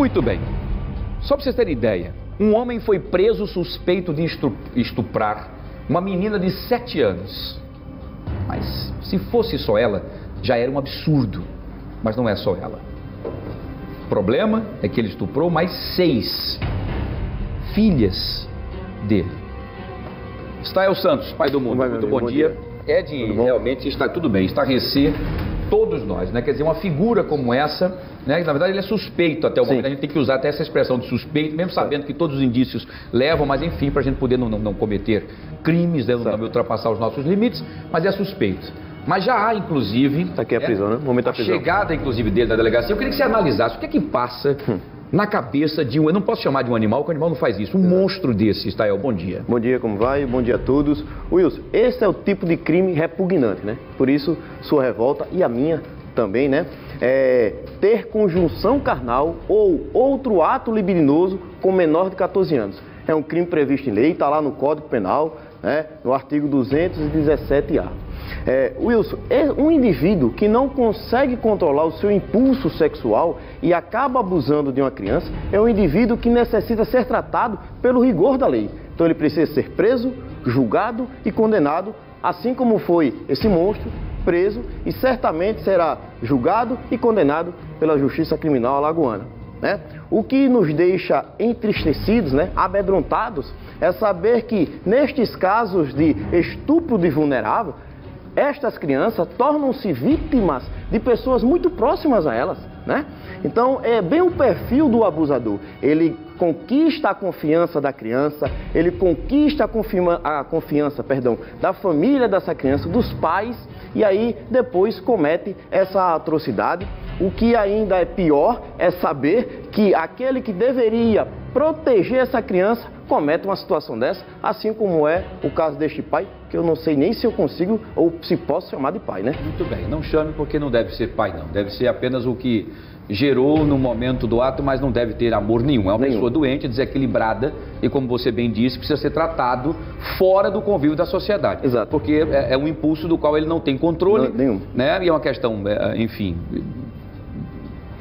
Muito bem. Só para vocês terem ideia, um homem foi preso suspeito de estuprar uma menina de 7 anos. Mas se fosse só ela, já era um absurdo. Mas não é só ela. O problema é que ele estuprou mais 6 filhas dele. Stael Santos, pai do mundo, muito bom dia. Ed, realmente está tudo bem, estarrecer todos nós, né? Quer dizer, uma figura como essa, né? Na verdade ele é suspeito até o momento, a gente tem que usar até essa expressão de suspeito, mesmo sabendo que todos os indícios levam, mas enfim, para a gente poder não cometer crimes, né? Não ultrapassar os nossos limites, mas é suspeito. Mas já há, inclusive... Está aqui a prisão, né? Momento da prisão. A chegada, inclusive, dele na delegacia. Eu queria que você analisasse o que é que passa na cabeça de um... Eu não posso chamar de um animal, porque o animal não faz isso. Um monstro desse, Stael. Bom dia. Bom dia, como vai? Bom dia a todos. Wilson, esse é o tipo de crime repugnante, né? Por isso, sua revolta e a minha também, né? Ter conjunção carnal ou outro ato libidinoso com menor de 14 anos. É um crime previsto em lei, está lá no Código Penal, né? No artigo 217-A. Wilson, um indivíduo que não consegue controlar o seu impulso sexual e acaba abusando de uma criança é um indivíduo que necessita ser tratado pelo rigor da lei. Então ele precisa ser preso, julgado e condenado, assim como foi esse monstro preso e certamente será julgado e condenado pela Justiça Criminal alagoana, né? O que nos deixa entristecidos, né, amedrontados, é saber que nestes casos de estupro de vulnerável, estas crianças tornam-se vítimas de pessoas muito próximas a elas, né? Então, é bem o perfil do abusador. Ele conquista a confiança da criança, ele conquista a confiança da família dessa criança, dos pais, e aí depois comete essa atrocidade. O que ainda é pior é saber que aquele que deveria proteger essa criança comete uma situação dessa, assim como é o caso deste pai, que eu não sei nem se eu consigo ou se posso chamar de pai, né? Muito bem, não chame porque não deve ser pai não, deve ser apenas o que gerou no momento do ato, mas não deve ter amor nenhum. É uma pessoa doente, desequilibrada e, como você bem disse, precisa ser tratado fora do convívio da sociedade. Exato. Porque é um impulso do qual ele não tem controle, nenhum, né? E é uma questão, enfim,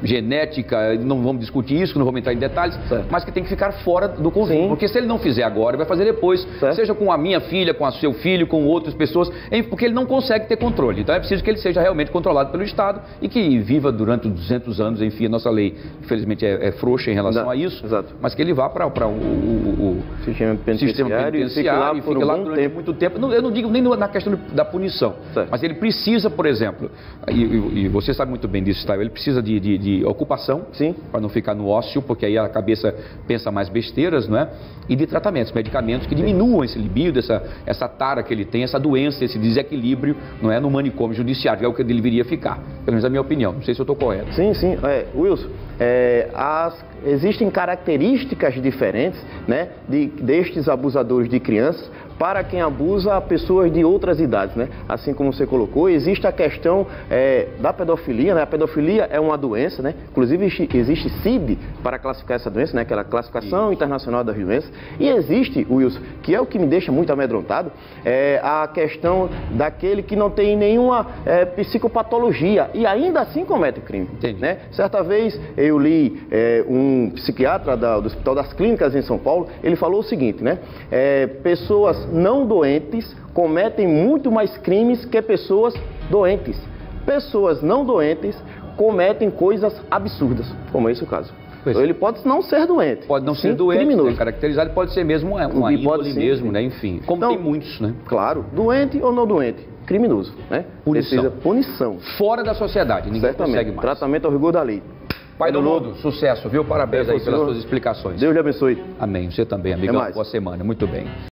genética, não vamos discutir isso, não vamos entrar em detalhes, mas que tem que ficar fora do convívio. Porque se ele não fizer agora, ele vai fazer depois, seja com a minha filha, com o seu filho, com outras pessoas, porque ele não consegue ter controle. Então é preciso que ele seja realmente controlado pelo Estado e que viva durante 200 anos, enfim, a nossa lei, infelizmente, é frouxa em relação a isso, mas que ele vá para o sistema penitenciário e fique lá durante muito tempo. Eu não digo nem na questão da punição, mas ele precisa, por exemplo, e você sabe muito bem disso, tá? Ele precisa de ocupação, para não ficar no ócio, porque aí a cabeça pensa mais besteiras, não é? E de tratamentos, medicamentos que diminuam esse libido, essa tara que ele tem, essa doença, esse desequilíbrio, não é? No manicômio judiciário, que é o que ele deveria ficar. Pelo menos a minha opinião, não sei se eu estou correto. Sim. Wilson, existem características diferentes, né, destes abusadores de crianças para quem abusa pessoas de outras idades, né? Assim como você colocou, existe a questão da pedofilia, né? A pedofilia é uma doença, né? Inclusive existe CID para classificar essa doença, né? Aquela classificação internacional das doenças. E existe, Wilson, que é o que me deixa muito amedrontado, a questão daquele que não tem nenhuma psicopatologia e ainda assim comete o crime. Né? Certa vez eu li um psiquiatra do Hospital das Clínicas em São Paulo, ele falou o seguinte, né? Pessoas não doentes cometem muito mais crimes que pessoas doentes. Pessoas não doentes cometem coisas absurdas, como esse é o caso. Então, ele pode não ser doente. Pode não ser doente, criminoso. Né? Caracterizado, pode ser mesmo uma índole mesmo, né? Enfim, como tem muitos, né? Claro, doente ou não doente, criminoso, né? Punição. Precisa punição. Fora da sociedade, ninguém consegue mais. Tratamento ao rigor da lei. Pai do mundo, sucesso, viu? Parabéns aí pelas suas explicações. Deus lhe abençoe. Amém. Você também, amigão. Boa semana. Muito bem.